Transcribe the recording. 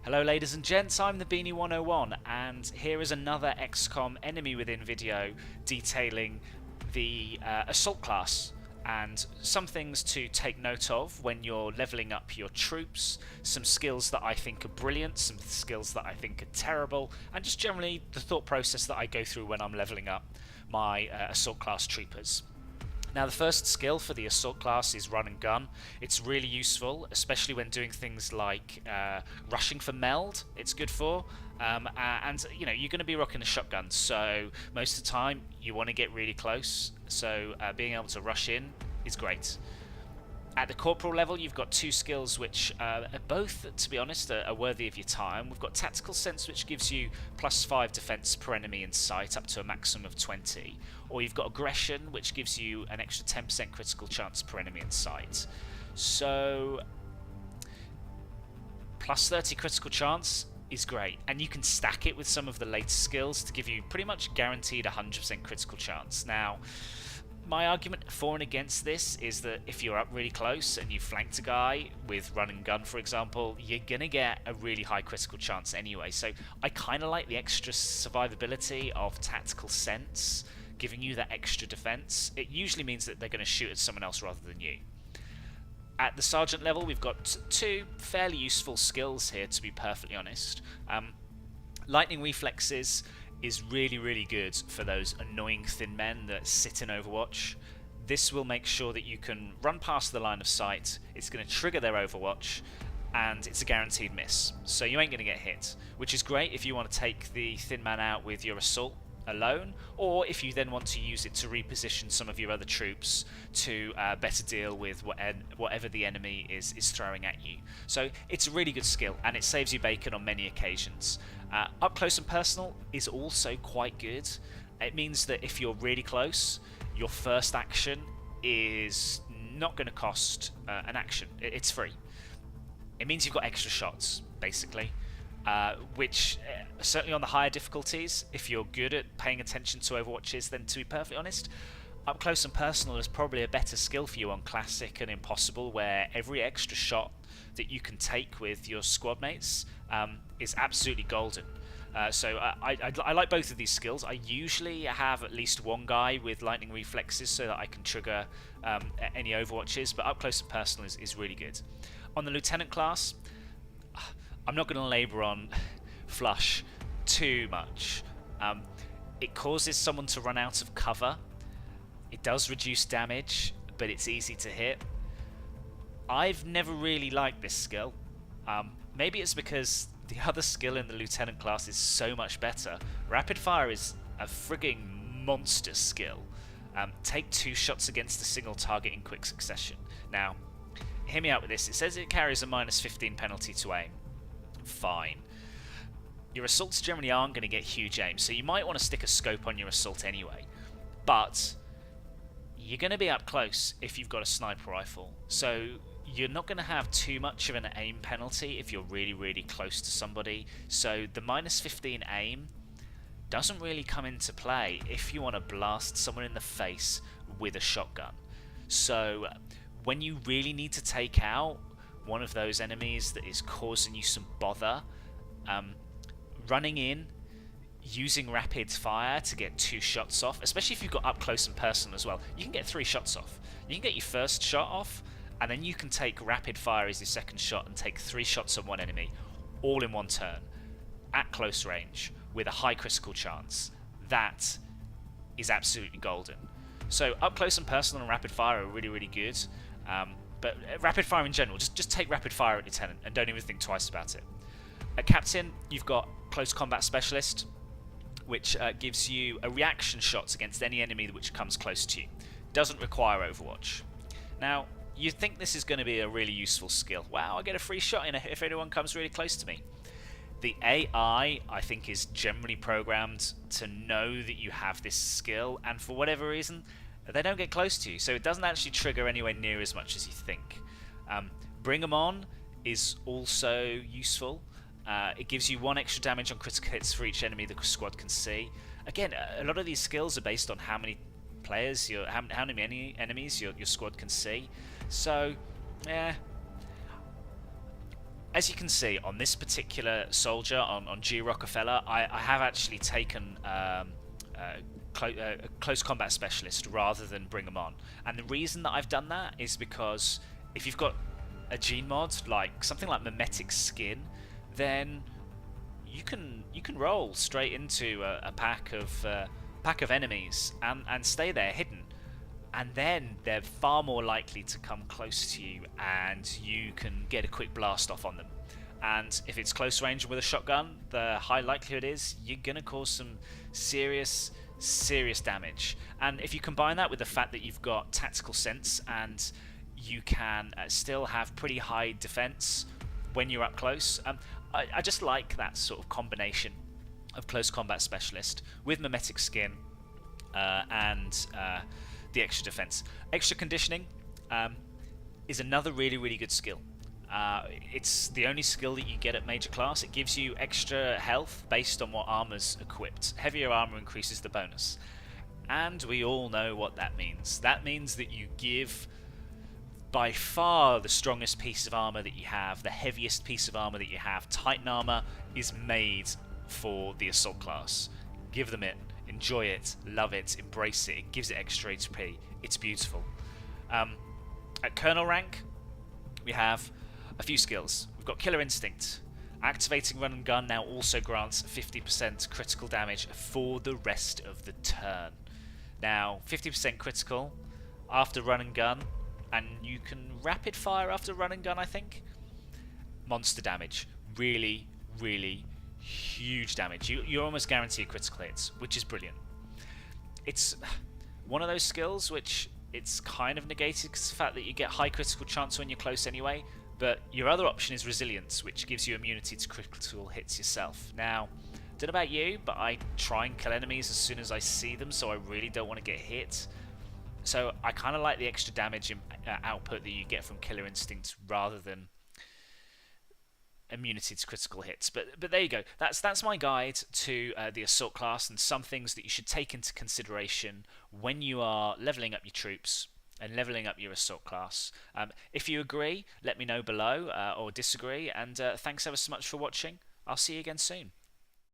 Hello ladies and gents, I'm the Beanie 101 and here is another XCOM enemy within video detailing the Assault class and some things to take note of when you're leveling up your troops, some skills that I think are brilliant, some skills that I think are terrible, and just generally the thought process that I go through when I'm leveling up my Assault class troopers. Now the first skill for the Assault class is Run and Gun. It's really useful, especially when doing things like rushing for meld, it's good for. And you know, you're going to be rocking a shotgun, so most of the time you want to get really close, so being able to rush in is great. At the Corporal level, you've got two skills which are both, to be honest, are worthy of your time. We've got Tactical Sense, which gives you +5 defense per enemy in sight, up to a maximum of 20. Or you've got Aggression, which gives you an extra 10% critical chance per enemy in sight. So, +30 critical chance is great, and you can stack it with some of the later skills to give you pretty much guaranteed 100% critical chance. Now, my argument for and against this is that if you're up really close and you flanked a guy with Run and Gun, for example, you're gonna get a really high critical chance anyway. So I kind of like the extra survivability of Tactical Sense, giving you that extra defense. It usually means that they're going to shoot at someone else rather than you. At the Sergeant level, we've got two fairly useful skills here, to be perfectly honest. Lightning Reflexes is really good for those annoying thin men that sit in Overwatch. This will make sure that you can run past the line of sight, it's going to trigger their Overwatch, and it's a guaranteed miss. So you ain't going to get hit, which is great if you want to take the thin man out with your Assault alone, or if you then want to use it to reposition some of your other troops to better deal with whatever the enemy is throwing at you. So it's a really good skill, and it saves you bacon on many occasions. Up close and personal is also quite good. It means that if you're really close, your first action is not going to cost an action. It's free. It means you've got extra shots, basically. Which, certainly on the higher difficulties, if you're good at paying attention to Overwatches, then to be perfectly honest, up close and personal is probably a better skill for you on Classic and Impossible, where every extra shot that you can take with your squad mates is absolutely golden. So I like both of these skills. I usually have at least one guy with Lightning Reflexes so that I can trigger any Overwatches, but up close and personal is really good. On the Lieutenant class, I'm not going to labour on Flush too much. It causes someone to run out of cover. It does reduce damage, but it's easy to hit. I've never really liked this skill. Maybe it's because the other skill in the Lieutenant class is so much better. Rapid Fire is a frigging monster skill. Take 2 shots against a single target in quick succession. Now, hear me out with this. It says it carries a -15 penalty to aim. Fine. Your Assaults generally aren't going to get huge aim, so you might want to stick a scope on your Assault anyway. But you're going to be up close if you've got a sniper rifle, so you're not going to have too much of an aim penalty if you're really close to somebody. So the -15 aim doesn't really come into play if you want to blast someone in the face with a shotgun. So when you really need to take out one of those enemies that is causing you some bother, running in, using rapid fire to get 2 shots off, especially if you've got up close and personal as well, you can get 3 shots off. You can get your first shot off, and then you can take rapid fire as your second shot and take 3 shots on one enemy, all in one turn, at close range, with a high critical chance. That is absolutely golden. So up close and personal and rapid fire are really good. But rapid fire in general, just take rapid fire at Lieutenant and don't even think twice about it. At Captain, you've got Close Combat Specialist, which gives you a reaction shots against any enemy which comes close to you. Doesn't require Overwatch. Now, you think this is going to be a really useful skill. Wow, I get a free shot in if anyone comes really close to me. The AI, I think, is generally programmed to know that you have this skill, and for whatever reason, they don't get close to you, so it doesn't actually trigger anywhere near as much as you think. Bring 'em On is also useful. It gives you 1 extra damage on critical hits for each enemy the squad can see. Again, a lot of these skills are based on how many players, how many enemies your squad can see. So, yeah, as you can see on this particular soldier on G Rockefeller, I have actually taken a close combat specialist rather than bring them on. And the reason that I've done that is because if you've got a gene mod like something like mimetic skin, then you can roll straight into a pack of enemies and stay there hidden, and then they're far more likely to come close to you, and you can get a quick blast off on them. And if it's close range with a shotgun, the high likelihood is you're gonna cause some serious damage. And if you combine that with the fact that you've got tactical sense and you can still have pretty high defense when you're up close, I just like that sort of combination of close combat specialist with mimetic skin and the extra defense. Extra conditioning is another really good skill. It's the only skill that you get at major class. It gives you extra health based on what armor's equipped. Heavier armor increases the bonus. And we all know what that means. That means that you give by far the strongest piece of armor that you have, the heaviest piece of armor that you have. Titan armor is made for the assault class. Give them it, enjoy it, love it, embrace it. It gives it extra HP. It's beautiful. At Colonel rank, we have a few skills. We've got Killer Instinct. Activating Run and Gun now also grants 50% critical damage for the rest of the turn. Now, 50% critical after Run and Gun, and you can rapid fire after Run and Gun, I think. Monster damage. Really huge damage. You're almost guaranteed critical hits, which is brilliant. It's one of those skills which it's kind of negated because of the fact that you get high critical chance when you're close anyway, but your other option is Resilience, which gives you immunity to critical hits yourself. Now, don't know about you, but I try and kill enemies as soon as I see them, so I really don't want to get hit. So I kind of like the extra damage output that you get from Killer Instinct rather than immunity to critical hits. But there you go. That's my guide to the assault class and some things that you should take into consideration when you are leveling up your troops and leveling up your assault class. If you agree, let me know below, or disagree. And thanks ever so much for watching. I'll see you again soon.